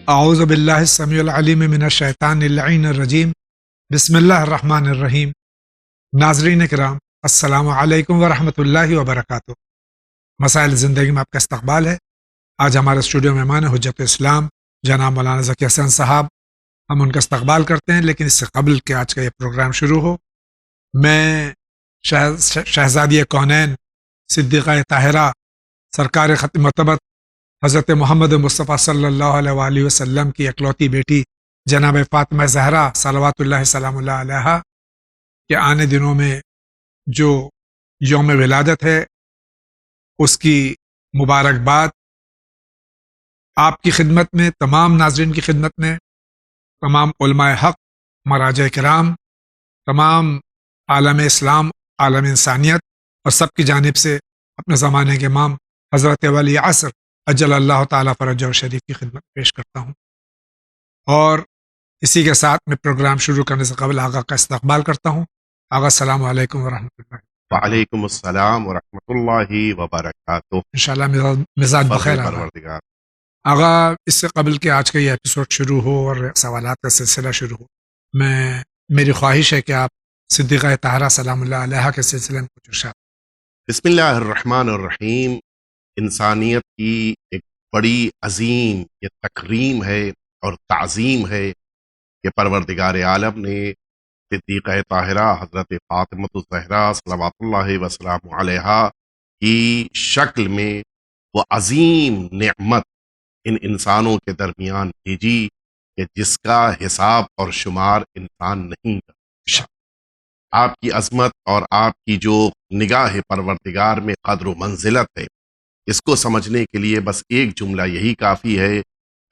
اعوذ باللہ السمیع العلیم من الشیطان اللعین الرجیم بسم اللہ الرحمن الرحیم۔ ناظرین کرام، السلام علیکم ورحمۃ اللہ وبرکاتہ۔ مسائل زندگی میں آپ کا استقبال ہے۔ آج ہمارے اسٹوڈیو میں مہمان حجت اسلام جناب مولانا ذکی حسن صاحب، ہم ان کا استقبال کرتے ہیں، لیکن اس سے قبل کہ آج کا یہ پروگرام شروع ہو، میں شہزادی کونین صدیقہ طاہرہ سرکار ختم مرتبت حضرت محمد مصطفیٰ صلی اللہ علیہ وآلہ وسلم کی اکلوتی بیٹی جناب فاطمہ زہرا صلوات اللہ سلام اللہ علیہا کے آنے دنوں میں جو یوم ولادت ہے، اس کی مبارکباد آپ کی خدمت میں، تمام ناظرین کی خدمت میں، تمام علماء حق، مراجع کرام، تمام عالم اسلام، عالم انسانیت اور سب کی جانب سے اپنے زمانے کے امام حضرت ولی عصر اجل اللہ تعالیٰ فرجہ شریف کی خدمت پیش کرتا ہوں، اور اسی کے ساتھ میں پروگرام شروع کرنے سے قبل آقا کا استقبال کرتا ہوں۔ آقا السلام علیکم ورحمۃ اللہ۔ وعلیکم السلام ورحمۃ اللہ وبرکاتہ۔ انشاءاللہ مزاج بخیر آقا۔ پروردگار آقا، اس سے قبل کہ آج کا یہ ایپیسوڈ شروع ہو اور سوالات کا سلسلہ شروع ہو، میری خواہش ہے کہ آپ صدیقہ طاہرہ سلام اللہ علیہا کے سلسلے میں کچھ ارشاد۔ بسم اللہ الرحمن الرحیم۔ انسانیت کی ایک بڑی عظیم یہ تکریم ہے اور تعظیم ہے کہ پروردگار عالم نے صدیقہ طاہرہ حضرت فاطمہ الزہرا صلوات اللہ وسلام علیہا کی شکل میں وہ عظیم نعمت ان انسانوں کے درمیان بھیجی کہ جس کا حساب اور شمار انسان نہیں کر۔ آپ کی عظمت اور آپ کی جو نگاہ پروردگار میں قدر و منزلت ہے، اس کو سمجھنے کے لیے بس ایک جملہ یہی کافی ہے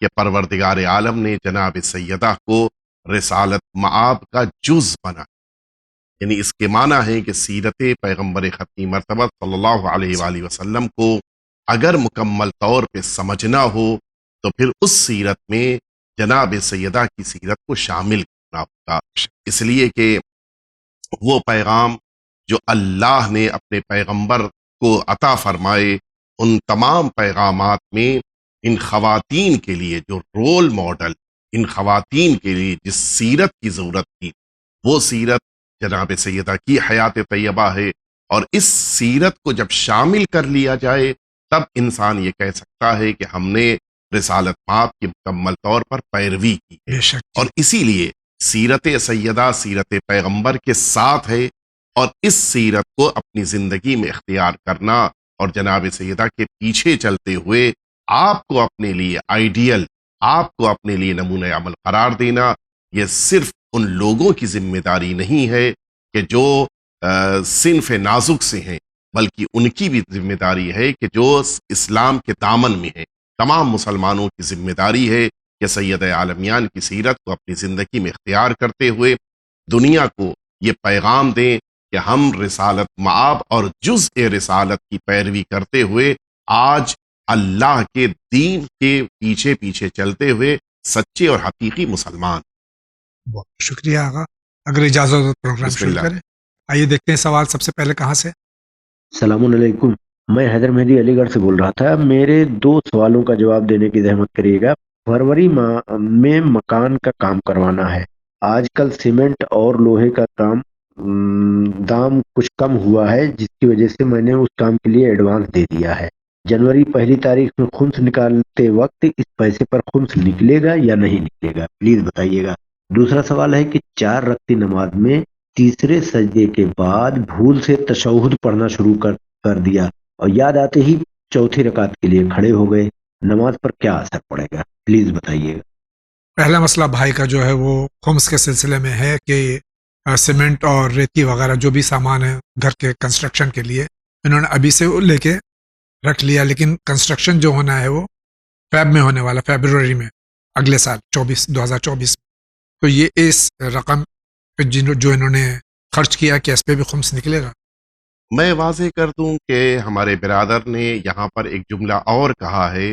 کہ پروردگار عالم نے جناب سیدہ کو رسالت مآب کا جز بنا، یعنی اس کے معنی ہے کہ سیرت پیغمبر ختم مرتبہ صلی اللہ علیہ وآلہ وسلم کو اگر مکمل طور پہ سمجھنا ہو تو پھر اس سیرت میں جناب سیدہ کی سیرت کو شامل کرنا ہوگا، اس لیے کہ وہ پیغام جو اللہ نے اپنے پیغمبر کو عطا فرمائے، ان تمام پیغامات میں ان خواتین کے لیے جو رول ماڈل، ان خواتین کے لیے جس سیرت کی ضرورت تھی، وہ سیرت جناب سیدہ کی حیات طیبہ ہے، اور اس سیرت کو جب شامل کر لیا جائے تب انسان یہ کہہ سکتا ہے کہ ہم نے رسالت مآب کی مکمل طور پر پیروی کی ہے۔ اور اسی لیے سیرت سیدہ سیرت پیغمبر کے ساتھ ہے، اور اس سیرت کو اپنی زندگی میں اختیار کرنا اور جناب سیدہ کے پیچھے چلتے ہوئے آپ کو اپنے لیے آئیڈیل، آپ کو اپنے لیے نمونہ عمل قرار دینا، یہ صرف ان لوگوں کی ذمہ داری نہیں ہے کہ جو صنف نازک سے ہیں، بلکہ ان کی بھی ذمہ داری ہے کہ جو اسلام کے دامن میں ہیں۔ تمام مسلمانوں کی ذمہ داری ہے کہ سید عالمیان کی سیرت کو اپنی زندگی میں اختیار کرتے ہوئے دنیا کو یہ پیغام دیں کہ ہم رسالت مآب اور جزء رسالت کی پیروی کرتے ہوئے آج اللہ کے دین کے پیچھے پیچھے چلتے ہوئے سچے اور حقیقی مسلمان۔ بہت شکریہ آقا۔ اگر اجازت ہو تو پروگرام شروع کریں۔ آئیے دیکھتے ہیں سوال سب سے پہلے کہاں سے۔ السلام علیکم، میں حیدر مہدی علی گڑھ سے بول رہا تھا۔ میرے 2 سوالوں کا جواب دینے کی زحمت کریے گا۔ فروری ماہ میں مکان کا کام کروانا ہے۔ آج کل سیمنٹ اور لوہے کا کام دام کچھ کم ہوا ہے، جس کی وجہ سے میں نے اس کام کے لیے ایڈوانس دے دیا ہے۔ جنوری 1 تاریخ میں خمس نکالتے وقت اس پیسے پر خمس نکلے گا یا نہیں نکلے گا، پلیز بتائیے گا۔ دوسرا سوال ہے کہ 4 رکعتی نماز میں تیسرے سجدے کے بعد بھول سے تشہد پڑھنا شروع کر دیا اور یاد آتے ہی چوتھی رکعت کے لیے کھڑے ہو گئے، نماز پر کیا اثر پڑے گا، پلیز بتائیے گا۔ پہلا مسئلہ بھائی کا جو ہے وہ خمس کے سلسلے میں ہے کہ سیمنٹ اور ریتی وغیرہ جو بھی سامان ہے گھر کے کنسٹرکشن کے لیے، انہوں نے ابھی سے لے کے رکھ لیا، لیکن کنسٹرکشن جو ہونا ہے وہ فیب میں ہونے والا، فیبروری میں، اگلے سال 2024 میں۔ تو یہ اس رقم جو انہوں نے خرچ کیا کہ اس پہ بھی خمس نکلے گا؟ میں واضح کر دوں کہ ہمارے برادر نے یہاں پر ایک جملہ اور کہا ہے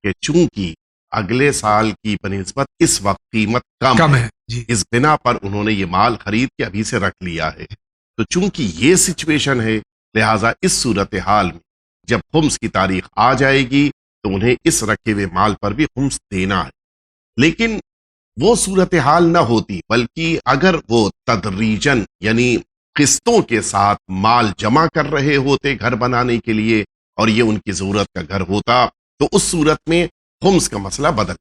کہ چونکہ اگلے سال کی بنسبت اس وقت قیمت کم ہے، جی، اس بنا پر انہوں نے یہ مال خرید کے ابھی سے رکھ لیا ہے۔ تو چونکہ یہ سچویشن ہے، لہٰذا اس صورتحال میں جب خمس کی تاریخ آ جائے گی تو انہیں اس رکھے ہوئے مال پر بھی خمس دینا ہے۔ لیکن وہ صورتحال نہ ہوتی، بلکہ اگر وہ تدریجن یعنی قسطوں کے ساتھ مال جمع کر رہے ہوتے گھر بنانے کے لیے اور یہ ان کی ضرورت کا گھر ہوتا، تو اس صورت میں خمس کا مسئلہ بدل۔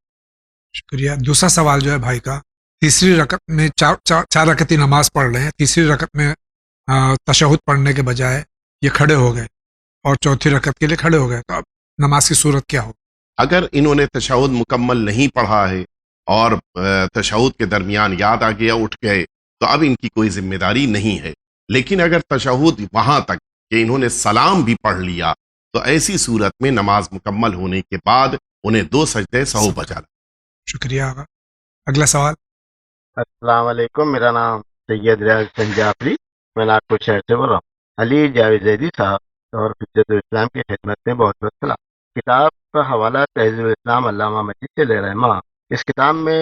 شکریہ۔ دوسرا سوال جو ہے بھائی کا، تیسری رکعت میں چار رکعتی نماز پڑھ رہے ہیں، تیسری رکعت میں تشہد پڑھنے کے بجائے یہ کھڑے ہو گئے اور چوتھی رکعت کے لیے کھڑے ہو گئے، تو اب نماز کی صورت کیا ہو؟ اگر انہوں نے تشہد مکمل نہیں پڑھا ہے اور تشہد کے درمیان یاد آ گیا اٹھ گئے، تو اب ان کی کوئی ذمہ داری نہیں ہے۔ لیکن اگر تشہد وہاں تک کہ انہوں نے سلام بھی پڑھ لیا، تو ایسی صورت میں نماز مکمل ہونے کے بعد انہیں 2 سجدے سہو بجانا۔ شکریہ آقا۔ اگلا سوال۔ السلام علیکم، میرا نام سید ریاض حسین جعفری، میں ناگپور شہر سے بول رہا ہوں۔ علی جاوید زیدی صاحب اور حجت الاسلام کی خدمت میں بہت بہت سلام۔ کتاب کا حوالہ تہذیب الاسلام علامہ مجید سے لے رہے ہیں۔ اس کتاب میں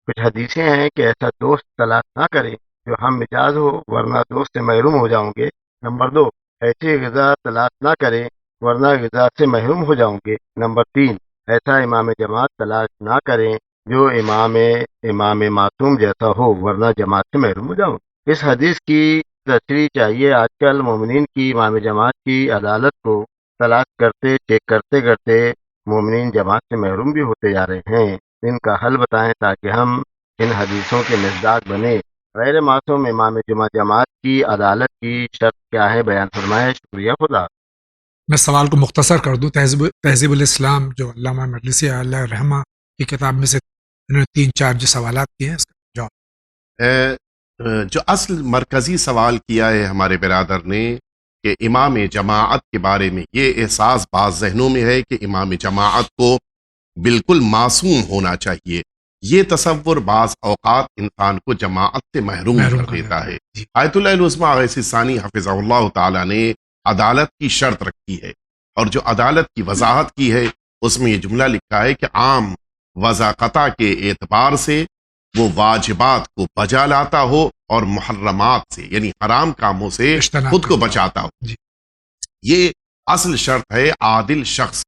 کچھ حدیثیں ہیں کہ ایسا دوست تلاش نہ کرے جو ہم مزاج ہو، ورنہ دوست سے محروم ہو جاؤں گے۔ نمبر 2، ایسی غذا تلاش نہ کرے ورنہ غذا سے محروم ہو جاؤں گے۔ نمبر 3، ایسا امام جماعت تلاش نہ کریں جو امام معصوم جیسا ہو، ورنہ جماعت سے محروم ہو جاؤں گے۔ اس حدیث کی تشریح چاہیے۔ آج کل مومنین کی امام جماعت کی عدالت کو تلاش کرتے چیک کرتے کرتے مومنین جماعت سے محروم بھی ہوتے جا رہے ہیں۔ ان کا حل بتائیں تاکہ ہم ان حدیثوں کے مصداق بنے۔ غیر معصوم امام جماعت کی عدالت کی شرط کیا ہے، بیان فرمائیں۔ شکریہ، خدا۔ میں سوال کو مختصر کر دوں۔ تہذیب الاسلام جو علامہ مجلسی علیہ رحمہ کی کتاب میں سے انہوں نے 3-4 جو سوالات کیے ہیں، اس کا جواب۔ جو اصل مرکزی سوال کیا ہے ہمارے برادر نے کہ امام جماعت کے بارے میں یہ احساس بعض ذہنوں میں ہے کہ امام جماعت کو بالکل معصوم ہونا چاہیے، یہ تصور بعض اوقات انسان کو جماعت سے محروم کر دیتا ہے۔ آیت اللہ العظمیٰ غیث ثانی حفظہ اللہ تعالیٰ نے عدالت کی شرط رکھی ہے، اور جو عدالت کی وضاحت کی ہے اس میں یہ جملہ لکھا ہے کہ عام وضاقتہ کے اعتبار سے وہ واجبات کو بجا لاتا ہو اور محرمات سے یعنی حرام کاموں سے خود کو بچاتا ہو۔ یہ اصل شرط ہے عادل شخص،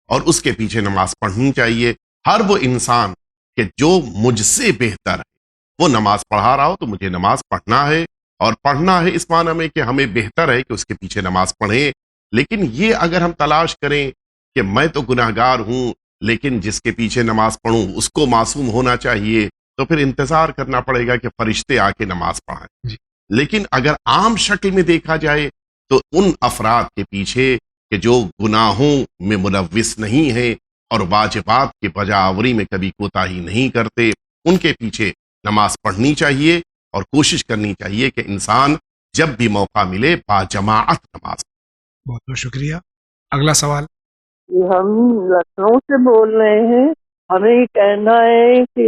اور اس کے پیچھے نماز پڑھنی چاہیے۔ ہر وہ انسان کہ جو مجھ سے بہتر ہے وہ نماز پڑھا رہا ہو تو مجھے نماز پڑھنا ہے، اور پڑھنا ہے اس معنی میں کہ ہمیں بہتر ہے کہ اس کے پیچھے نماز پڑھیں۔ لیکن یہ اگر ہم تلاش کریں کہ میں تو گناہگار ہوں لیکن جس کے پیچھے نماز پڑھوں اس کو معصوم ہونا چاہیے، تو پھر انتظار کرنا پڑے گا کہ فرشتے آ کے نماز پڑھائیں۔ لیکن اگر عام شکل میں دیکھا جائے تو ان افراد کے پیچھے کہ جو گناہوں میں ملوث نہیں ہیں اور واجبات کی بجاوری میں کبھی کوتاہی نہیں کرتے، ان کے پیچھے نماز پڑھنی چاہیے، اور کوشش کرنی چاہیے کہ انسان جب بھی موقع ملے باجماعت نماز پڑھے۔ بہت بہت شکریہ۔ اگلا سوال۔ ہم لکھنؤ سے بول رہے ہیں، ہمیں یہ کہنا ہے کہ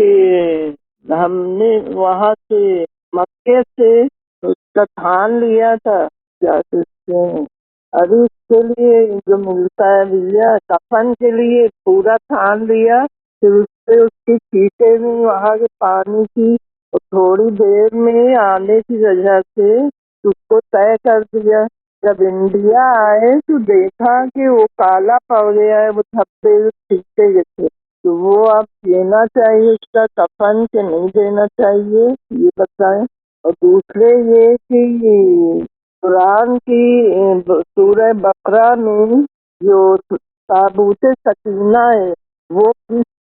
ہم نے وہاں سے مکے سے اس کا تھان لیا تھا، کیا کہتے ہیں، ابھی اس کے لیے جو ملتا ہے بھیا کفن کے لیے پورا تھان لیا، پھر اس پہ اس کی چھینٹیں بھی وہاں کے پانی کی، اور تھوڑی دیر میں آنے کی وجہ سے اس کو طے کر دیا۔ جب انڈیا آئے تو دیکھا کہ وہ کالا پڑ گیا ہے، وہ دھبے چھینٹے جیسے، تو وہ اب دینا چاہیے اس کا کفن کہ نہیں دینا چاہیے، یہ بتائیں۔ اور دوسرے یہ کہ قرآن کی سورہ بقرہ میں جو تابوت سکینہ ہے وہ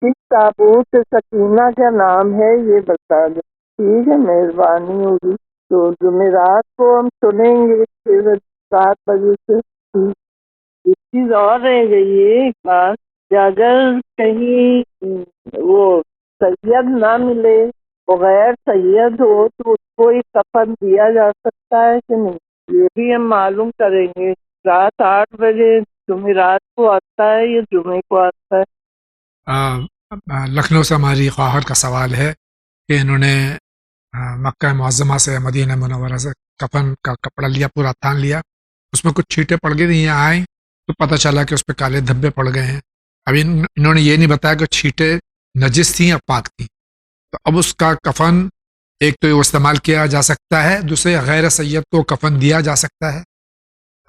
کس تابوت سکینہ کا نام ہے، یہ بتا دیں، ٹھیک ہے، مہربانی ہوگی۔ تو جمعرات کو ہم سنیں گے 7 بجے سے۔ ایک چیز اور رہ گئی ہے، ایک بات کہ اگر کہیں وہ سید نہ ملے، بغیر سید ہو، تو اس کو ایک کفن دیا جا سکتا ہے کہ نہیں، یہ بھی ہم معلوم کریں گے۔ رات 8 بجے جمعرات کو آتا ہے یا جمعے کو آتا ہے؟ لکھنؤ سے ہماری خواہر کا سوال ہے کہ انہوں نے مکہ معظمہ سے مدینہ منورہ سے کفن کا کپڑا لیا، پورا تھان لیا، اس میں کچھ چھینٹیں پڑ گئی تھیں، یہاں آئیں تو پتہ چلا کہ اس پہ کالے دھبے پڑ گئے ہیں۔ ابھی انہوں نے یہ نہیں بتایا کہ چھینٹیں نجس تھیں یا پاک تھیں، تو اب اس کا کفن ایک تو وہ استعمال کیا جا سکتا ہے، دوسرے غیر سید کو کفن دیا جا سکتا ہے۔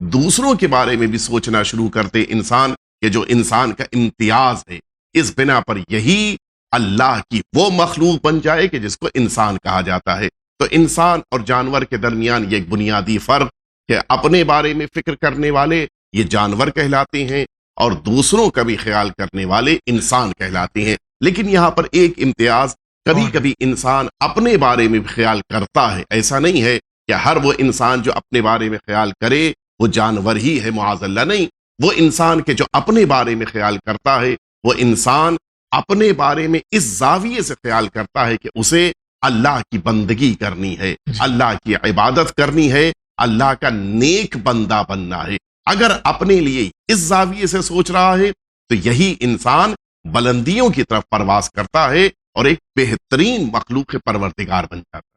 دوسروں کے بارے میں بھی سوچنا شروع کرتے انسان کہ جو انسان کا امتیاز ہے، اس بنا پر یہی اللہ کی وہ مخلوق بن جائے کہ جس کو انسان کہا جاتا ہے۔ تو انسان اور جانور کے درمیان یہ ایک بنیادی فرق کہ اپنے بارے میں فکر کرنے والے یہ جانور کہلاتے ہیں اور دوسروں کا بھی خیال کرنے والے انسان کہلاتے ہیں۔ لیکن یہاں پر ایک امتیاز، کبھی کبھی انسان اپنے بارے میں بھی خیال کرتا ہے، ایسا نہیں ہے کہ ہر وہ انسان جو اپنے بارے میں خیال کرے وہ جانور ہی ہے، معاذ اللہ، نہیں۔ وہ انسان کے جو اپنے بارے میں خیال کرتا ہے وہ انسان اپنے بارے میں اس زاویے سے خیال کرتا ہے کہ اسے اللہ کی بندگی کرنی ہے، اللہ کی عبادت کرنی ہے، اللہ کا نیک بندہ بننا ہے۔ اگر اپنے لیے اس زاویے سے سوچ رہا ہے تو یہی انسان بلندیوں کی طرف پرواز کرتا ہے اور ایک بہترین مخلوق پروردگار بن جاتا ہے۔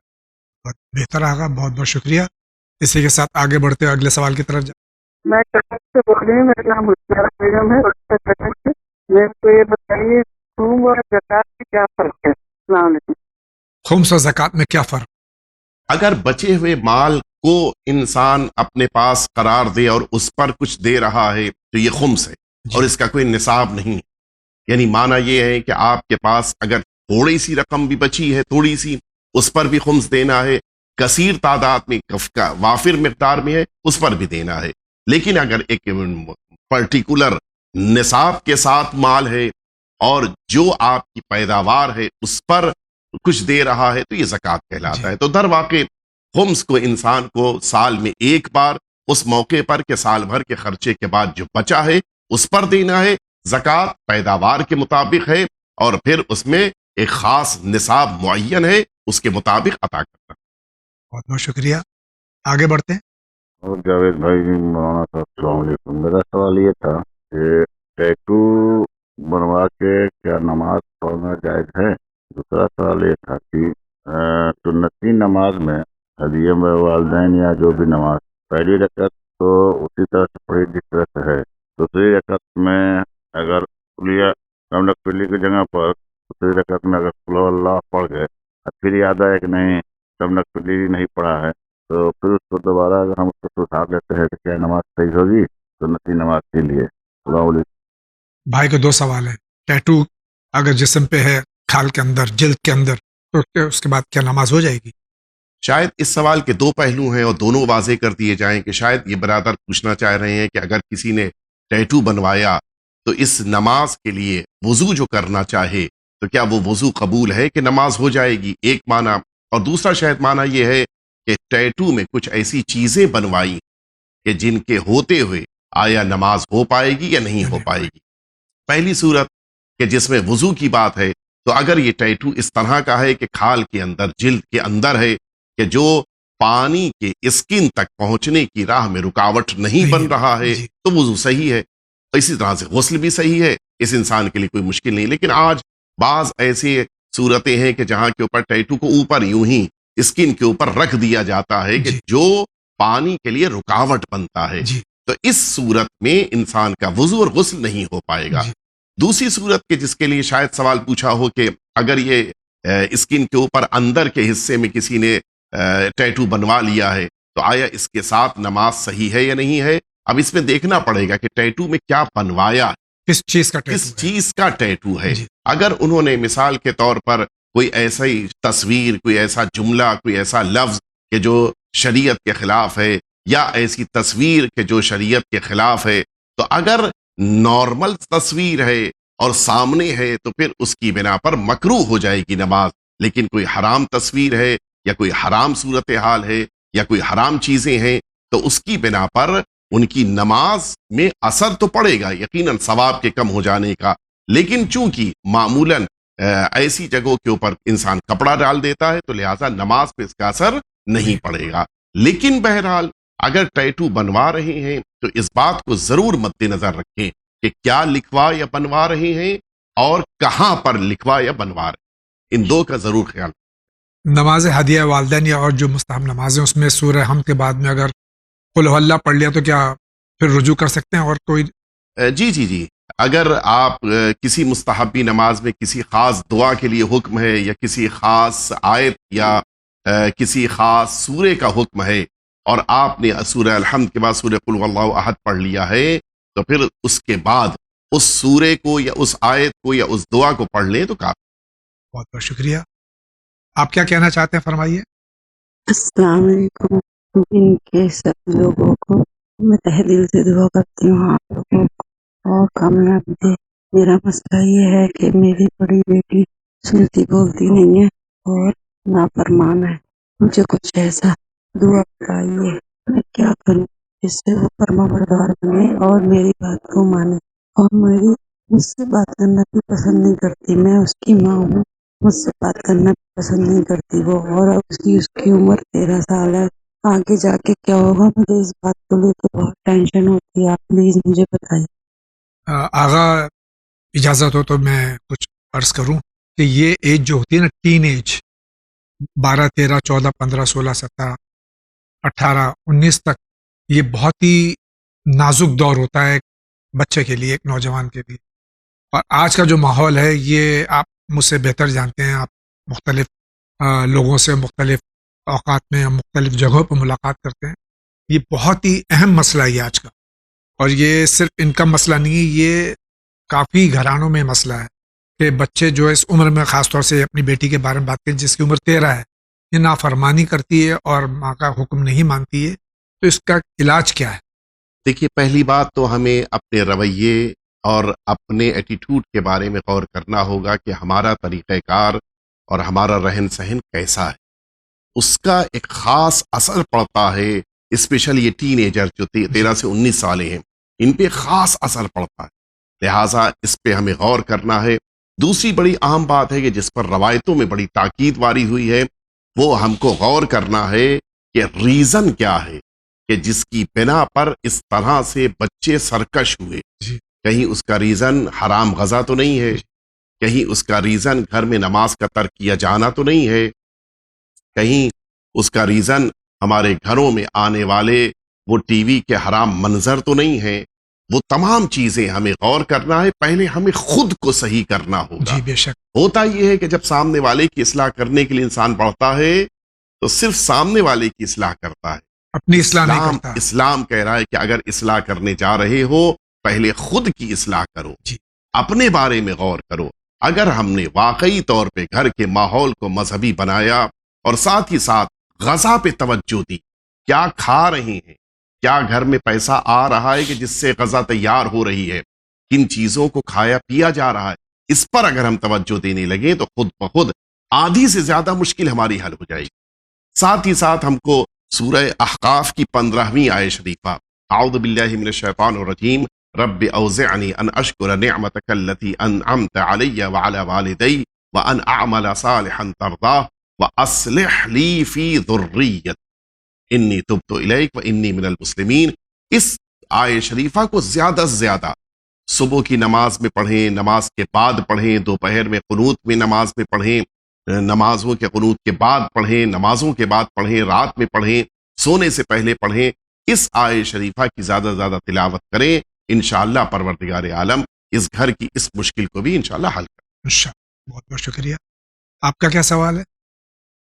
بہت بہتر آگا، بہت بہت شکریہ۔ اسی کے ساتھ آگے بڑھتے ہوئے اگلے سوال کی طرف میں کراچی سے بول رہی ہوں، میرا نام مشتاق بیگم ہے، میرے کو یہ بتائیے خون اور زکوٰۃ میں کیا فرق ہے؟ السلام علیکم۔ خمس اور زکوٰۃ میں کیا فرق؟ اگر بچے ہوئے مال کو انسان اپنے پاس قرار دے اور اس پر کچھ دے رہا ہے تو یہ خمس ہے اور اس کا کوئی نصاب نہیں ہے۔ یعنی معنی یہ ہے کہ آپ کے پاس اگر تھوڑی سی رقم بھی بچی ہے، تھوڑی سی، اس پر بھی خمس دینا ہے، کثیر تعداد میں وافر مقدار میں ہے اس پر بھی دینا ہے۔ لیکن اگر ایک پرٹیکولر نصاب کے ساتھ مال ہے اور جو آپ کی پیداوار ہے اس پر کچھ دے رہا ہے تو یہ زکوٰۃ کہلاتا ہے۔ تو در واقع خمس کو انسان کو سال میں ایک بار اس موقع پر کہ سال بھر کے خرچے کے بعد جو بچا ہے اس پر دینا ہے۔ زکوٰۃ پیداوار کے مطابق ہے اور پھر اس میں ایک خاص نصاب معین ہے، اس کے مطابق عطا کرنا۔ بہت بہت شکریہ، آگے بڑھتے ہیں۔ اور جاوید بھائی، مولانا صاحب السلام علیکم۔ میرا سوال یہ تھا کہ ٹیٹو بنوا کے کیا نماز پڑھنا جائز ہے؟ دوسرا سوال یہ تھا کہ سنتی نماز میں ہدیے میں والدین یا جو بھی نماز، پہلی رکعت تو اسی طرح سے پڑھی جس طرح سے ہے، دوسری رکعت میں اگر کلیہ رملک پلی کی جگہ پر دوسری رکعت میں اگر قل اللہ پڑھ گئے اور پھر یاد آئے کہ نہیں رملک پلی نہیں پڑھا ہے تو پھر اس کو دوبارہ اگر ہم اس کو اٹھا لیتے ہیں تو کیا نماز صحیح ہوگی سنتی نماز کے لیے؟ السلام علیکم۔ بھائی کے دو سوال ہیں۔ ٹیٹو اگر جسم پہ ہے، کھال کے اندر، جلد کے اندر، تو اس کے بعد کیا نماز ہو جائے گی؟ شاید اس سوال کے دو پہلو ہیں اور دونوں واضح کر دیے جائیں کہ شاید یہ برادر پوچھنا چاہ رہے ہیں کہ اگر کسی نے ٹیٹو بنوایا تو اس نماز کے لیے وضو جو کرنا چاہے تو کیا وہ وضو قبول ہے کہ نماز ہو جائے گی، ایک معنی۔ اور دوسرا شاید معنی یہ ہے کہ ٹیٹو میں کچھ ایسی چیزیں بنوائی کہ جن کے ہوتے ہوئے آیا نماز ہو پائے گی یا نہیں ہو پائے گی۔ پہلی صورت کہ جس میں وضو کی بات ہے تو اگر یہ ٹیٹو اس طرح کا ہے کہ کھال کے اندر، جلد کے اندر ہے کہ جو پانی کے اسکن تک پہنچنے کی راہ میں رکاوٹ نہیں بن رہا ہے تو وضو صحیح ہے۔ اسی طرح سے غسل بھی صحیح ہے، اس انسان کے لیے کوئی مشکل نہیں۔ لیکن آج بعض ایسی صورتیں ہیں کہ جہاں کے اوپر ٹیٹو کو اوپر یوں ہی اسکن کے اوپر رکھ دیا جاتا ہے کہ جو پانی کے لیے رکاوٹ بنتا ہے، تو اس صورت میں انسان کا وضو اور غسل نہیں ہو پائے گا۔ دوسری صورت کے جس کے لیے شاید سوال پوچھا ہو کہ اگر یہ اسکن کے اوپر اندر کے حصے میں کسی نے ٹیٹو بنوا لیا ہے تو آیا اس کے ساتھ نماز صحیح ہے یا نہیں ہے؟ اب اس میں دیکھنا پڑے گا کہ ٹیٹو میں کیا بنوایا، کس چیز کا ٹیٹو ہے۔ اگر انہوں نے مثال کے طور پر کوئی ایسی تصویر، کوئی ایسا جملہ، کوئی ایسا لفظ کہ جو شریعت کے خلاف ہے یا ایسی تصویر کہ جو شریعت کے خلاف ہے، تو اگر نارمل تصویر ہے اور سامنے ہے تو پھر اس کی بنا پر مکروہ ہو جائے گی نماز۔ لیکن کوئی حرام تصویر ہے یا کوئی حرام صورتحال ہے یا کوئی حرام چیزیں ہیں تو اس کی بنا پر ان کی نماز میں اثر تو پڑے گا یقیناً ثواب کے کم ہو جانے کا، لیکن چونکہ معمولاً ایسی جگہوں کے اوپر انسان کپڑا ڈال دیتا ہے تو لہٰذا نماز پہ اس کا اثر نہیں پڑے گا۔ لیکن بہرحال اگر ٹیٹو بنوا رہے ہیں تو اس بات کو ضرور مد نظر رکھیں کہ کیا لکھوا یا بنوا رہے ہیں اور کہاں پر لکھوا یا بنوا رہے ہیں، ان دو کا ضرور خیال۔ نماز ہدیہ والدین یا اور جو مستحب نمازیں اس میں سورہ حمد کے بعد میں اگر قل ہو اللہ پڑھ لیا تو کیا پھر رجوع کر سکتے ہیں؟ اور کوئی جی اگر آپ کسی مستحبی نماز میں کسی خاص دعا کے لیے حکم ہے یا کسی خاص آیت یا کسی خاص سورے کا حکم ہے اور آپ نے سورہ الحمد کے بعد سورہ قل واللہ احد پڑھ لیا ہے تو پھر اس کے بعد اس سورے کو یا اس آیت کو یا اس دعا کو پڑھ لیں تو کافی۔ بہت بہت شکریہ. آپ کیا کہنا چاہتے ہیں، فرمائیے. السلام علیکم. ان کے سب لوگوں کو میں تہ دل سے دعا کرتی ہوں آپ لوگوں کو اور کامیاب دے. میرا مسئلہ یہ ہے کہ میری بڑی بیٹی سنتی بولتی نہیں ہے اور نافرمان ہے. مجھے کچھ ایسا دعا بتائیے میں کیا کروں جس سے وہ فرما بردار بنے اور میری بات کو مانے. اور میری مجھ سے بات کرنا بھی پسند نہیں کرتی. میں اس کی ماں ہوں، مجھ سے بات کرنا پسند نہیں کرتی وہ. اور اب اس کی عمر 13 سال ہے. آگے جا کے کیا ہوگا مجھے اس بات کو لے کے بہت ٹینشن ہوتی ہے. آپ پلیز مجھے بتائیے. آغا اجازت ہو تو میں کچھ عرض کروں کہ یہ ایج جو ہوتی ہے نا، ٹین ایج، 12 13 14 15 16 17 18 19 تک، یہ بہت ہی نازک دور ہوتا ہے ایک بچے کے لیے، ایک نوجوان کے لیے. اور آج کا جو ماحول ہے یہ آپ مجھ سے بہتر جانتے ہیں. آپ مختلف لوگوں سے مختلف اوقات میں مختلف جگہوں پر ملاقات کرتے ہیں. یہ بہت ہی اہم مسئلہ ہے یہ آج کا. اور یہ صرف ان کا مسئلہ نہیں ہے، یہ کافی گھرانوں میں مسئلہ ہے کہ بچے جو اس عمر میں، خاص طور سے اپنی بیٹی کے بارے میں بات کریں جس کی عمر 13 ہے، یہ نافرمانی کرتی ہے اور ماں کا حکم نہیں مانتی ہے. تو اس کا علاج کیا ہے؟ دیکھیے، پہلی بات تو ہمیں اپنے رویے اور اپنے ایٹیٹیوڈ کے بارے میں غور کرنا ہوگا کہ ہمارا طریقہ کار اور ہمارا رہن سہن کیسا ہے. اس کا ایک خاص اثر پڑتا ہے، اسپیشل یہ ٹین ایجر جو 13 سے 19 سالے ہیں، ان پہ خاص اثر پڑتا ہے. لہٰذا اس پہ ہمیں غور کرنا ہے. دوسری بڑی اہم بات ہے کہ جس پر روایتوں میں بڑی تاکید واری ہوئی ہے، وہ ہم کو غور کرنا ہے کہ ریزن کیا ہے کہ جس کی بنا پر اس طرح سے بچے سرکش ہوئے. کہیں اس کا ریزن حرام غذا تو نہیں ہے، کہیں اس کا ریزن گھر میں نماز کا ترک کیا جانا تو نہیں ہے، کہیں اس کا ریزن ہمارے گھروں میں آنے والے وہ ٹی وی کے حرام منظر تو نہیں ہے. وہ تمام چیزیں ہمیں غور کرنا ہے. پہلے ہمیں خود کو صحیح کرنا ہوگا. جی بے شک. ہوتا یہ ہے کہ جب سامنے والے کی اصلاح کرنے کے لیے انسان بڑھتا ہے تو صرف سامنے والے کی اصلاح کرتا ہے، اپنی اصلاح نہیں کرتا. اسلام کہہ رہا ہے کہ اگر اصلاح کرنے جا رہے ہو پہلے خود کی اصلاح کرو. جی. اپنے بارے میں غور کرو. اگر ہم نے واقعی طور پہ گھر کے ماحول کو مذہبی بنایا اور ساتھ ہی ساتھ غذا پہ توجہ دی، کیا کھا رہے ہیں، کیا گھر میں پیسہ آ رہا ہے کہ جس سے غذا تیار ہو رہی ہے، کن چیزوں کو کھایا پیا جا رہا ہے، اس پر اگر ہم توجہ دینے لگیں تو خود بخود آدھی سے زیادہ مشکل ہماری حل ہو جائے گی. ساتھ ہی ساتھ ہم کو سورہ احقاف کی 15ویں آیت شریفہ، اعوذ باللہ من الشیطان الرجیم، رب اوزعنی ان اشکر نعمتک التی انعمت علی وعلی والدی وان اعمل صالحا ترضاہ واصلح لی فی ذریت انی تبت الیک وانی من المسلمین. اس آیت شریفہ کو زیادہ سے زیادہ صبح کی نماز میں پڑھیں، نماز کے بعد پڑھیں، دوپہر میں قنوت میں نماز میں پڑھیں، نمازوں کے قنوت کے بعد پڑھیں، نمازوں کے بعد پڑھیں، رات میں پڑھیں، سونے سے پہلے پڑھیں. اس آیت شریفہ کی زیادہ سے زیادہ تلاوت کریں. انشاءاللہ پروردگار عالم اس گھر کی اس مشکل کو بھی انشاءاللہ حل کریں. انشاءاللہ. بہت بہت شکریہ. آپ کا کیا سوال ہے؟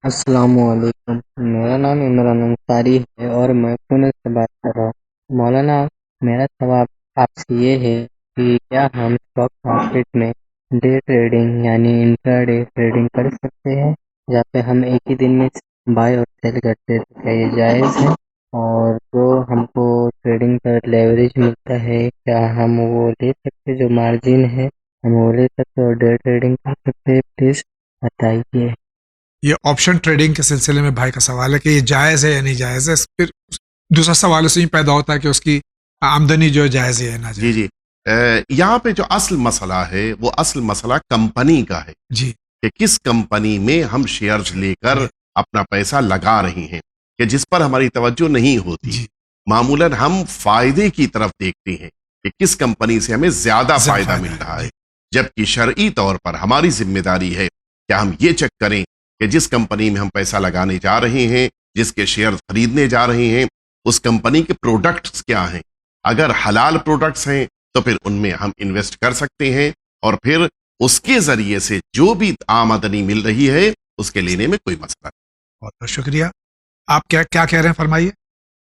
السلام علیکم. میرا نام عمران انصاری ہے اور میں پونے سے بات کر رہا ہوں. مولانا، میرا سوال آپ سے یہ ہے کہ کیا ہم اسٹاک مارکیٹ میں ڈے ٹریڈنگ یعنی انٹرا ڈے ٹریڈنگ کر سکتے ہیں، جہاں پہ ہم ایک ہی دن میں بائی اور سیل کرتے ہیں؟ کیا یہ جائز ہے؟ اور جو ہم کو ٹریڈنگ پر لیوریج ملتا ہے کیا ہم وہ لے سکتے، جو مارجن ہے ہم وہ لے سکتے اور ڈے ٹریڈنگ کر سکتے؟ پلیز بتائیے. یہ آپشن ٹریڈنگ کے سلسلے میں بھائی کا سوال ہے کہ یہ جائز ہے یا نہیں جائز ہے. پھر دوسرا سوال سے یہ پیدا ہوتا ہے کہ اس کی آمدنی جو ہے جائز ہے یا نہ جائز. جی یہاں پہ جو اصل مسئلہ ہے وہ اصل مسئلہ کمپنی کا ہے. جی. کہ کس کمپنی میں ہم شیئرز لے کر اپنا پیسہ لگا رہے ہیں، کہ جس پر ہماری توجہ نہیں ہوتی. جی. معمولاً ہم فائدے کی طرف دیکھتے ہیں کہ کس کمپنی سے ہمیں زیادہ فائدہ مل رہا ہے، جبکہ شرعی طور پر ہماری ذمہ داری ہے کہ ہم یہ چیک کریں کہ جس کمپنی میں ہم پیسہ لگانے جا رہے ہیں، جس کے شیئر خریدنے جا رہے ہیں، اس کمپنی کے پروڈکٹس کیا ہیں. اگر حلال پروڈکٹس ہیں تو پھر ان میں ہم انویسٹ کر سکتے ہیں اور پھر اس کے ذریعے سے جو بھی آمدنی مل رہی ہے اس کے لینے میں کوئی مسئلہ نہیں. بہت بہت شکریہ. آپ کیا کہہ رہے ہیں، فرمائیے.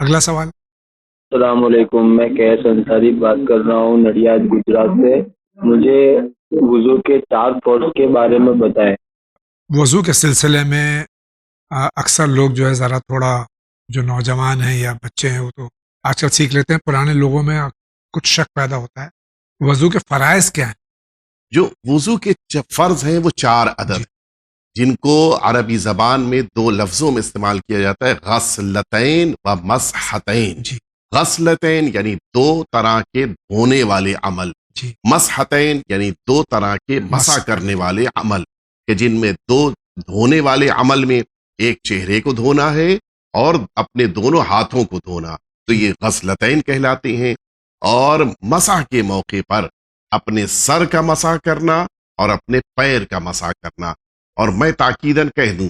اگلا سوال. السلام علیکم، میں کیس انصاری بات کر رہا ہوں نڈیاد گجرات سے. مجھے وضو کے 4 فرض کے بارے میں بتائیں. وضو کے سلسلے میں اکثر لوگ جو ہے ذرا تھوڑا جو نوجوان ہیں یا بچے ہیں وہ تو آج کل سیکھ لیتے ہیں، پرانے لوگوں میں کچھ شک پیدا ہوتا ہے. وضو کے فرائض کیا ہیں؟ جو وضو کے فرض ہیں وہ 4 عدد ہیں، جن کو عربی زبان میں 2 لفظوں میں استعمال کیا جاتا ہے، غسلتین و مسحتین. غسلتین یعنی 2 طرح کے دھونے والے عمل، مسحتین یعنی 2 طرح کے مسح کرنے والے عمل، کہ جن میں 2 دھونے والے عمل میں ایک چہرے کو دھونا ہے اور اپنے دونوں ہاتھوں کو دھونا، تو یہ غسلتین کہلاتے ہیں. اور مسح کے موقع پر اپنے سر کا مسح کرنا اور اپنے پیر کا مسح کرنا. اور میں تاکیداً کہہ دوں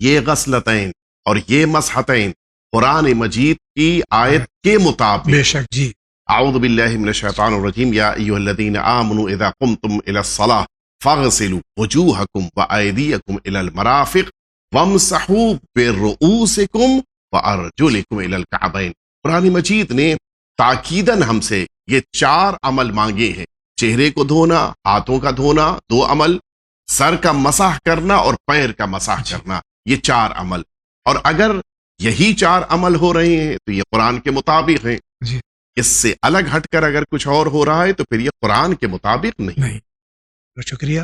یہ غسلتین اور یہ مسحتین قرآن مجید کی آیت کے مطابق. بے شک جی. اعوذ باللہ من الشیطان الرجیم، یا ایھا الذین آمنوا اذا قمتم الی الصلاۃ فاغسلوا وجوہکم وایدیکم الی المرافق وامسحوا برؤوسکم وارجلکم الی الکعبین. قرآن مجید نے تاکیداً ہم سے یہ 4 عمل مانگے ہیں، چہرے کو دھونا، ہاتھوں کا دھونا 2 عمل، سر کا مسح کرنا اور پیر کا مسح کرنا، یہ 4 عمل. اور اگر یہی 4 عمل ہو رہے ہیں تو یہ قرآن کے مطابق ہیں. اس سے الگ ہٹ کر اگر کچھ اور ہو رہا ہے تو پھر یہ قرآن کے مطابق نہیں. شکریہ.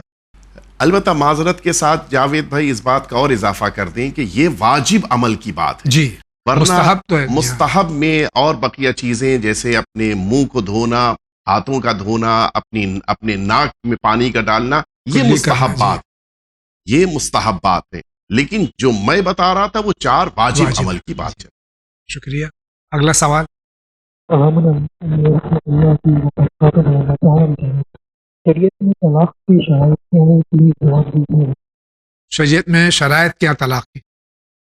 البتہ معذرت کے ساتھ جاوید بھائی اس بات کا اور اضافہ کر دیں کہ یہ واجب عمل کی بات ہے. جی. مستحب تو ہے. مستحب میں اور بقیہ چیزیں جیسے اپنے منہ کو دھونا، ہاتھوں کا دھونا، اپنے ناک میں پانی کا ڈالنا، یہ مستحبات، یہ مستحبات ہیں. لیکن جو میں بتا رہا تھا وہ 4 واجب عمل کی بات ہے. شکریہ. اگلا سوال. شریعت میں شرائط کیا طلاق کی؟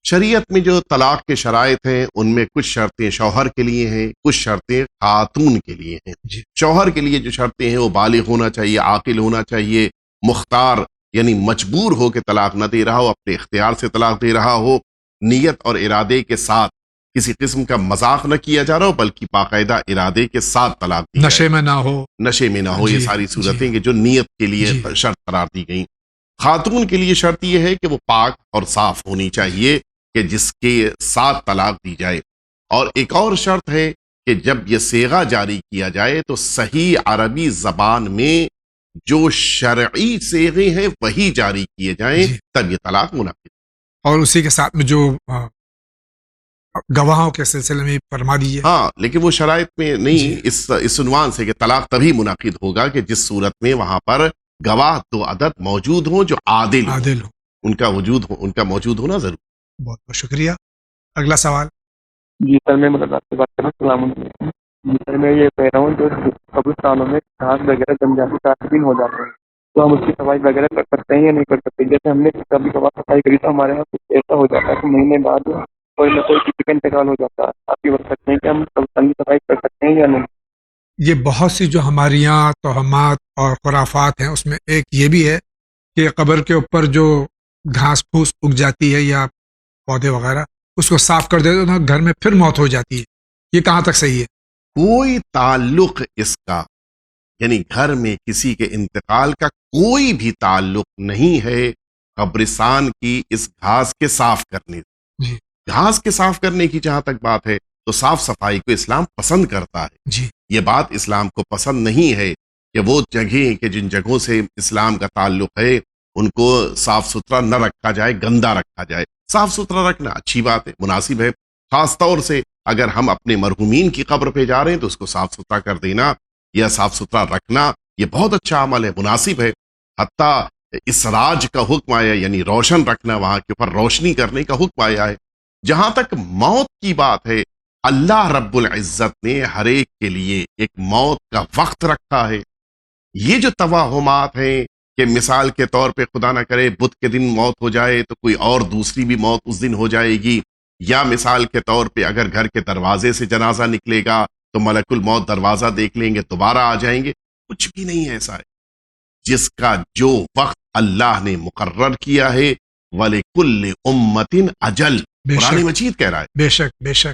شریعت میں جو طلاق کے شرائط ہیں ان میں کچھ شرطیں شوہر کے لیے ہیں، کچھ شرطیں خاتون کے لیے ہیں. شوہر کے لیے جو شرطیں ہیں وہ بالغ ہونا چاہیے، عاقل ہونا چاہیے، مختار یعنی مجبور ہو کے طلاق نہ دے رہا ہو، اپنے اختیار سے طلاق دے رہا ہو، نیت اور ارادے کے ساتھ کسی قسم کا مذاق نہ کیا جا رہا ہو بلکہ باقاعدہ ارادے کے ساتھ طلاق دی، نشے میں نہ ہو، نشے میں نہ ہو. یہ ساری صورتیں کہ جو نیت کے لیے شرط قرار دی گئیں. خاتون کے لیے شرط یہ ہے کہ وہ پاک اور صاف ہونی چاہیے کہ جس کے ساتھ طلاق دی جائے. اور ایک اور شرط ہے کہ جب یہ صیغہ جاری کیا جائے تو صحیح عربی زبان میں جو شرعی صیغے ہیں وہی جاری کیے جائیں، تب یہ طلاق منعقد. اور اسی کے ساتھ میں جو گواہوں کے سلسلے میں فرما دیجیے. ہاں، لیکن وہ شرائط میں نہیں، اس عنوان سے کہ طلاق تبھی منعقد ہوگا کہ جس صورت میں وہاں پر گواہ 2 عدد موجود ہوں جو عادل ہوں. ان کا موجود ہونا ضروری. بہت بہت شکریہ. اگلا سوال. جی سر، میں مدد آپ سے بات کر رہا ہوں. السلام علیکم. جی سر، میں یہ کہہ رہا ہوں جو قبرستانوں میں گھاس وغیرہ جم جاتی، کافی دن ہو جاتے ہیں، تو ہم اس کی صفائی وغیرہ کر سکتے ہیں یا نہیں کر سکتے؟ جیسے ہم نے کبھی کبھار صفائی کری تو ہمارے یہاں کچھ ایسا ہو جاتا ہے کہ مہینے بعد کوئی نہ کوئی کسی کا انتقال ہو جاتا ہے. آپ یہ بتا سکتے ہیں کہ ہم قبرستان کی صفائی کر سکتے ہیں یا نہیں؟ یہ بہت سی جو ہمارے یہاں توہمات اور خرافات ہیں اس میں ایک یہ بھی ہے کہ قبر کے اوپر جو گھاس پھوس اگ جاتی ہے یا پودے وغیرہ اس کو صاف کر دیتے تو گھر میں پھر موت ہو جاتی ہے. یہ کہاں تک صحیح ہے؟ کوئی تعلق اس کا، یعنی گھر میں کسی کے انتقال کا کوئی بھی تعلق نہیں ہے قبرستان کی اس گھاس کے صاف کرنے سے. گھاس کے صاف کرنے کی جہاں تک بات ہے تو صاف صفائی کو اسلام پسند کرتا ہے. یہ بات اسلام کو پسند نہیں ہے کہ وہ جگہیں کہ جن جگہوں سے اسلام کا تعلق ہے ان کو صاف ستھرا نہ رکھا جائے، گندا رکھا جائے. صاف ستھرا رکھنا اچھی بات ہے، مناسب ہے. خاص طور سے اگر ہم اپنے مرحومین کی قبر پہ جا رہے ہیں تو اس کو صاف ستھرا کر دینا یا صاف ستھرا رکھنا یہ بہت اچھا عمل ہے، مناسب ہے. حتیٰ اسراج کا حکم آیا، یعنی روشن رکھنا، وہاں کے اوپر روشنی کرنے کا حکم آیا ہے. جہاں تک موت کی بات ہے، اللہ رب العزت نے ہر ایک کے لیے ایک موت کا وقت رکھا ہے. یہ جو توہمات ہیں کہ مثال کے طور پہ خدا نہ کرے بدھ کے دن موت ہو جائے تو کوئی اور دوسری بھی موت اس دن ہو جائے گی، یا مثال کے طور پہ اگر گھر کے دروازے سے جنازہ نکلے گا تو ملک الموت دروازہ دیکھ لیں گے دوبارہ آ جائیں گے، کچھ بھی نہیں ایسا ہے. جس کا جو وقت اللہ نے مقرر کیا ہے وَلِكُلِّ أُمَّةٍ أَجَلٌ، قرآن مجید کہہ رہا ہے. بے شک بے شک.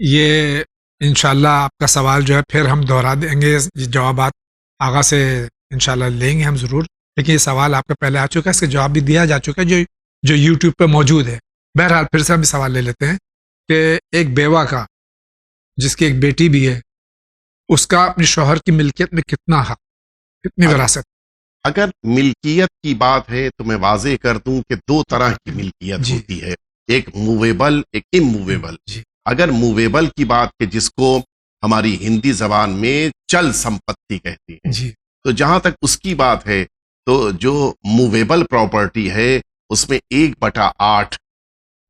یہ انشاءاللہ آپ کا سوال جو ہے پھر ہم دہرا دیں گے، یہ جوابات آغا سے انشاءاللہ لیں گے ہم ضرور، لیکن یہ سوال آپ کا پہلے آ چکا ہے، اس کا جواب بھی دیا جا چکا ہے جو یوٹیوب پہ موجود ہے۔ بہرحال پھر سے ہم سوال لے لیتے ہیں کہ ایک بیوہ کا جس کی ایک بیٹی بھی ہے، اس کا اپنے شوہر کی ملکیت میں کتنا حق، کتنی وراثت؟ اگر ملکیت کی بات ہے تو میں واضح کر دوں کہ دو طرح کی ملکیت ہوتی ہے، ایک موویبل، ایک اموویبل۔ اگر موویبل کی بات کہ جس کو ہماری ہندی زبان میں چل سمپتی کہتے ہیں، تو جہاں تک اس کی بات ہے تو جو موویبل پراپرٹی ہے اس میں 1/8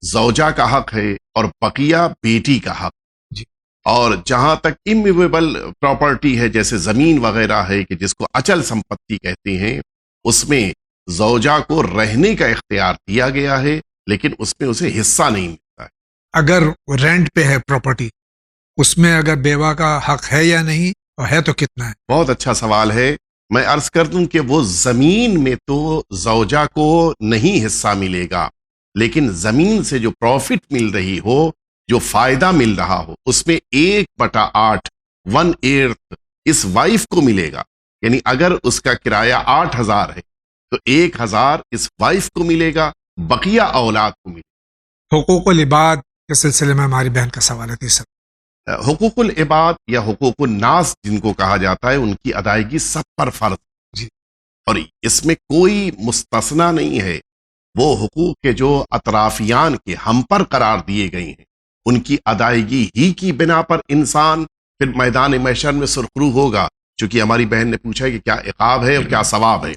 زوجہ کا حق ہے اور بقیہ بیٹی کا حق۔ اور جہاں تک اموویبل پراپرٹی ہے جیسے زمین وغیرہ ہے کہ جس کو اچل سمپتی کہتے ہیں، اس میں زوجہ کو رہنے کا اختیار دیا گیا ہے لیکن اس میں اسے حصہ نہیں ملتا ہے۔ اگر رینٹ پہ ہے پراپرٹی، اس میں اگر بیوہ کا حق ہے یا نہیں، اور ہے تو کتنا ہے؟ بہت اچھا سوال ہے۔ میں عرض کر دوں کہ وہ زمین میں تو زوجہ کو نہیں حصہ ملے گا، لیکن زمین سے جو پروفٹ مل رہی ہو، جو فائدہ مل رہا ہو، اس میں 1/8 1/8 اس وائف کو ملے گا۔ یعنی اگر اس کا کرایہ 8,000 ہے تو 1,000 اس وائف کو ملے گا، بقیہ اولاد کو ملے گا۔ حقوق العباد کے سلسلے میں ہماری بہن کا سوال ہے تیسرا۔ حقوق العباد یا حقوق الناس جن کو کہا جاتا ہے، ان کی ادائیگی سب پر فرض ہے، اور اس میں کوئی مستثنا نہیں ہے۔ وہ حقوق کے جو اطرافیان کے ہم پر قرار دیے گئے ہیں، ان کی ادائیگی ہی کی بنا پر انسان پھر میدان محشر میں سرخرو ہوگا۔ چونکہ ہماری بہن نے پوچھا کہ کیا عقاب ہے اور کیا ثواب ہے۔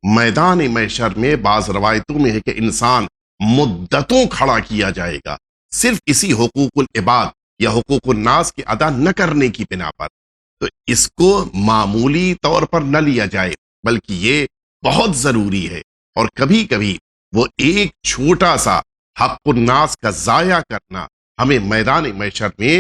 میدان محشر میں بعض روایتوں میں ہے کہ انسان مدتوں کھڑا کیا جائے گا صرف اسی حقوق العباد یا حقوق الناس کی ادا نہ کرنے کی بنا پر۔ تو اس کو معمولی طور پر نہ لیا جائے، بلکہ یہ بہت ضروری ہے، اور کبھی کبھی وہ ایک چھوٹا سا حق الناس کا ضائع کرنا ہمیں میدان محشر میں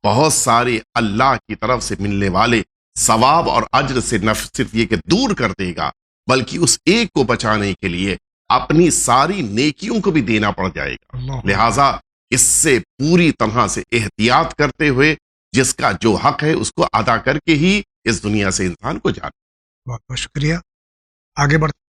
بہت سارے اللہ کی طرف سے ملنے والے ثواب اور اجر سے نہ صرف یہ کہ دور کر دے گا، بلکہ اس ایک کو بچانے کے لیے اپنی ساری نیکیوں کو بھی دینا پڑ جائے گا۔ لہٰذا اس سے پوری طرح سے احتیاط کرتے ہوئے جس کا جو حق ہے اس کو ادا کر کے ہی اس دنیا سے انسان کو جانا۔ بہت بہت شکریہ، آگے بڑھتے۔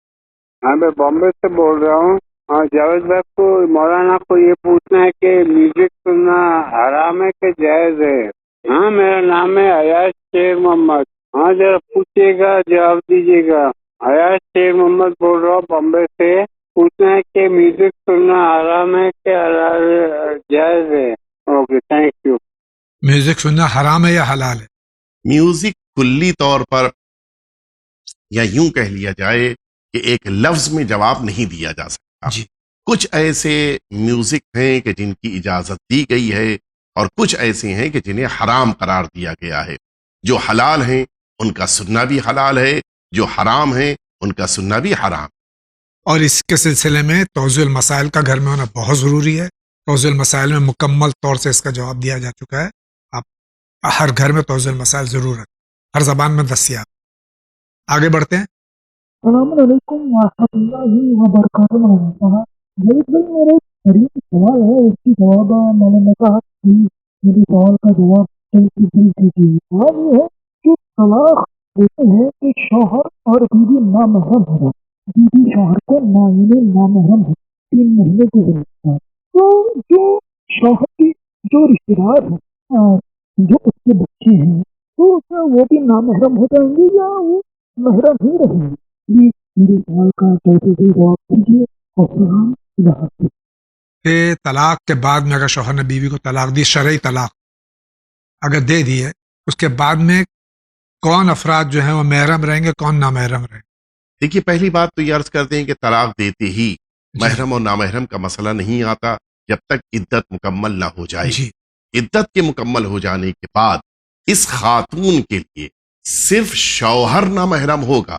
ہاں میں بامبے سے بول رہا ہوں۔ ہاں جاوید بھائی کو، مولانا کو یہ پوچھنا ہے کہ میوزک سننا حرام ہے کہ جائز ہے؟ ہاں میرا نام ہے عیاش شیر محمد۔ ہاں ذرا پوچھیے گا، جواب دیجیے گا۔ عیاش شیر محمد بول رہا ہوں بامبے سے۔ پوچھنا ہے کہ میوزک سننا حرام ہے کہ جائز ہے؟ Okay, thank you. میوزک سننا حرام ہے یا حلال ہے؟ میوزک کلی طور پر یا یوں کہہ لیا جائے کہ ایک لفظ میں جواب نہیں دیا جا سکتا۔ کچھ ایسے میوزک ہیں کہ جن کی اجازت دی گئی ہے، اور کچھ ایسے ہیں کہ جنہیں حرام قرار دیا گیا ہے۔ جو حلال ہیں ان کا سننا بھی حلال ہے، جو حرام ہیں ان کا سننا بھی حرام۔ اور اس کے سلسلے میں توضیح المسائل کا گھر میں ہونا بہت ضروری ہے۔ توضیح المسائل میں مکمل طور سے اس کا جواب دیا جا چکا ہے۔ آپ ہر گھر میں توضیح المسائل ضرور رکھیں، ہر زبان میں دستیاب۔ آگے بڑھتے ہیں۔ السلام علیکم ورحمۃ اللہ وبرکاتہ۔ جاوید بھائی میرا ایک قریبی سوال ہے، اس کی جواب میں نے کہا کہ میرے سوال کا جواب دیجیے۔ سوال یہ ہے کہ طلاق دیتے ہیں کہ شوہر اور بیوی نامحرم ہے، بیوی شوہر کو نامحرم ہے 3 مہینے کے ذریعے، تو جو شوہر کی جو رشتے دار ہیں، جو اس کے بچے ہیں، تو کیا وہ بھی نامحرم ہو جائیں گے یا وہ محرم ہی رہیں گے؟ میرے سوال کا کیسے سے جواب دیجیے۔ السلام علیکم۔ کہ طلاق کے بعد میں اگر شوہر نے بیوی کو طلاق دی، شرعی طلاق اگر دے دی ہے، اس کے بعد میں کون افراد جو ہیں وہ محرم رہیں گے، کون نامحرم رہیں گے؟ دیکھیے، پہلی بات تو یہ عرض کرتے ہیں کہ طلاق دیتے ہی محرم اور نامحرم کا مسئلہ نہیں آتا جب تک عدت مکمل نہ ہو جائے۔ عدت کے مکمل ہو جانے کے بعد اس خاتون کے لیے صرف شوہر نامحرم ہوگا،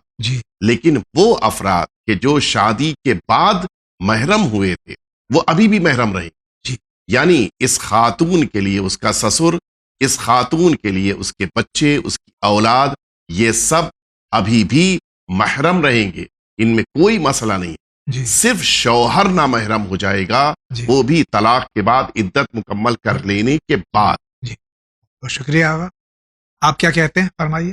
لیکن وہ افراد کہ جو شادی کے بعد محرم ہوئے تھے وہ ابھی بھی محرم رہے۔ یعنی اس خاتون کے لیے اس کا سسر، اس خاتون کے لیے اس کے بچے، اس کی اولاد، یہ سب ابھی بھی محرم رہیں گے، ان میں کوئی مسئلہ نہیں۔ صرف شوہر نامحرم ہو جائے گا، وہ بھی طلاق کے بعد عدت مکمل کر لینے کے بعد۔ تو شکریہ آغا. آپ کیا کہتے ہیں، فرمائیے.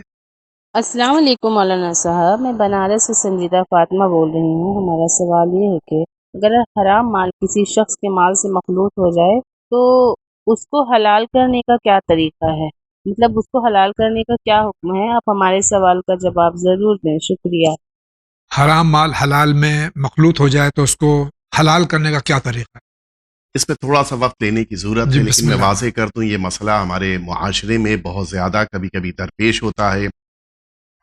السلام علیکم مولانا صاحب، میں بنارس سے سنجیدہ فاطمہ بول رہی ہوں. ہمارا سوال یہ ہے کہ اگر حرام مال کسی شخص کے مال سے مخلوط ہو جائے تو اس کو حلال کرنے کا کیا طریقہ ہے؟ مطلب اس کو حلال کرنے کا کیا حکم ہے؟ آپ ہمارے سوال کا جواب ضرور دیں. شکریہ. حرام مال حلال میں مخلوط ہو جائے تو اس کو حلال کرنے کا کیا طریقہ ہے؟ اس میں تھوڑا سا وقت لینے کی ضرورت جی، ہے، بسم لیکن میں اللہ. واضح کر دوں یہ مسئلہ ہمارے معاشرے میں بہت زیادہ کبھی کبھی درپیش ہوتا ہے.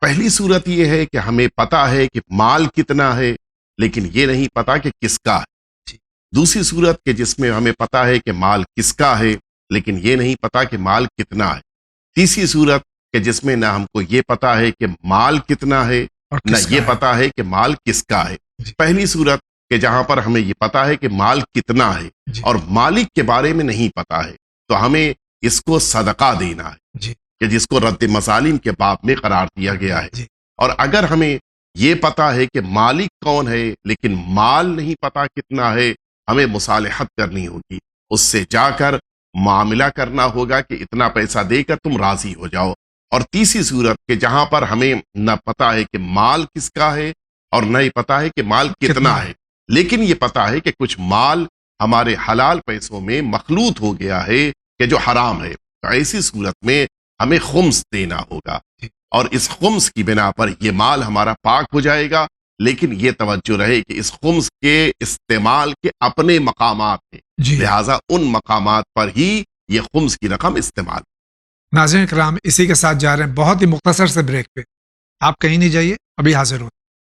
پہلی صورت یہ ہے کہ ہمیں پتہ ہے کہ مال کتنا ہے لیکن یہ نہیں پتا کہ کس کا ہے. دوسری صورت کہ جس میں ہمیں پتہ ہے کہ مال کس کا ہے لیکن یہ نہیں پتا کہ مال کتنا ہے. تیسری صورت کہ جس میں نہ ہم کو یہ پتا ہے کہ مال کتنا ہے نہ یہ پتا ہے کہ مال کس کا ہے. پہلی صورت کہ جہاں پر ہمیں یہ پتا ہے کہ مال کتنا ہے اور مالک کے بارے میں نہیں پتا ہے تو ہمیں اس کو صدقہ دینا ہے کہ جس کو رد مظالم کے باب میں قرار دیا گیا ہے. اور اگر ہمیں یہ پتا ہے کہ مالک کون ہے لیکن مال نہیں پتا کتنا ہے، ہمیں مصالحت کرنی ہوگی، اس سے جا کر معاملہ کرنا ہوگا کہ اتنا پیسہ دے کر تم راضی ہو جاؤ. اور تیسری صورت کہ جہاں پر ہمیں نہ پتا ہے کہ مال کس کا ہے اور نہ ہی پتا ہے کہ مال کتنا ہے، لیکن یہ پتا ہے کہ کچھ مال ہمارے حلال پیسوں میں مخلوط ہو گیا ہے کہ جو حرام ہے، تو ایسی صورت میں ہمیں خمس دینا ہوگا اور اس خمس کی بنا پر یہ مال ہمارا پاک ہو جائے گا. لیکن یہ توجہ رہے کہ اس خمس کے استعمال کے اپنے مقامات ہیں، لہٰذا ان مقامات پر ہی یہ خمس کی رقم استعمال. ناظرین کرام، اسی کے ساتھ جا رہے ہیں بہت ہی مختصر سے بریک پہ. آپ کہیں نہیں جائیے، ابھی حاضر ہوں.